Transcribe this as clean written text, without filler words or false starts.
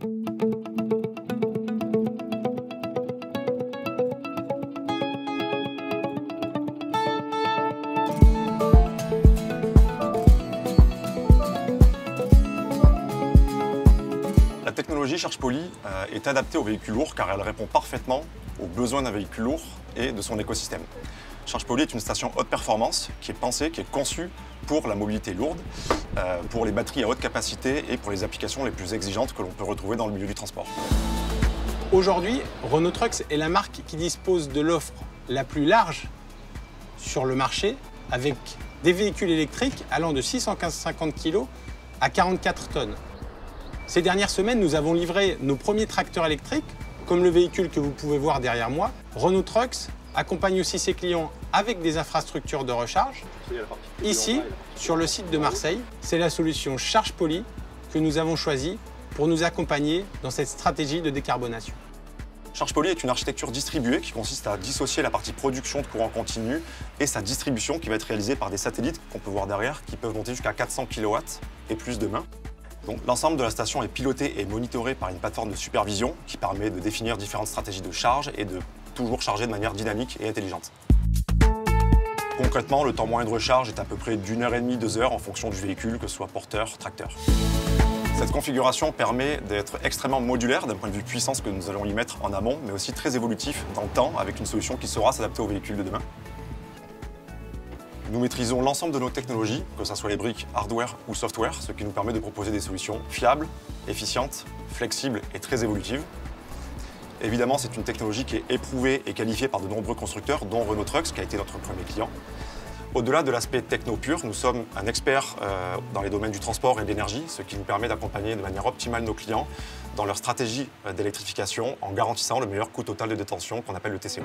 La technologie ChargePoly est adaptée aux véhicules lourds car elle répond parfaitement aux besoins d'un véhicule lourd et de son écosystème. ChargePoly est une station haute performance qui est pensée, qui est conçue pour la mobilité lourde, pour les batteries à haute capacité et pour les applications les plus exigeantes que l'on peut retrouver dans le milieu du transport. Aujourd'hui, Renault Trucks est la marque qui dispose de l'offre la plus large sur le marché, avec des véhicules électriques allant de 650 kg à 44 tonnes. Ces dernières semaines, nous avons livré nos premiers tracteurs électriques, comme le véhicule que vous pouvez voir derrière moi. Renault Trucks accompagne aussi ses clients avec des infrastructures de recharge. Ici, sur le site de Marseille, c'est la solution ChargePoly que nous avons choisie pour nous accompagner dans cette stratégie de décarbonation. ChargePoly est une architecture distribuée qui consiste à dissocier la partie production de courant continu et sa distribution qui va être réalisée par des satellites qu'on peut voir derrière, qui peuvent monter jusqu'à 400 kW et plus demain. L'ensemble de la station est piloté et monitoré par une plateforme de supervision qui permet de définir différentes stratégies de charge et de toujours charger de manière dynamique et intelligente. Concrètement, le temps moyen de recharge est à peu près d'1h30, 2 heures en fonction du véhicule, que ce soit porteur, tracteur. Cette configuration permet d'être extrêmement modulaire d'un point de vue puissance que nous allons y mettre en amont, mais aussi très évolutif dans le temps avec une solution qui saura s'adapter aux véhicules de demain. Nous maîtrisons l'ensemble de nos technologies, que ce soit les briques hardware ou software, ce qui nous permet de proposer des solutions fiables, efficientes, flexibles et très évolutives. Évidemment, c'est une technologie qui est éprouvée et qualifiée par de nombreux constructeurs, dont Renault Trucks, qui a été notre premier client. Au-delà de l'aspect techno pur, nous sommes un expert dans les domaines du transport et de l'énergie, ce qui nous permet d'accompagner de manière optimale nos clients dans leur stratégie d'électrification en garantissant le meilleur coût total de détention qu'on appelle le TCO.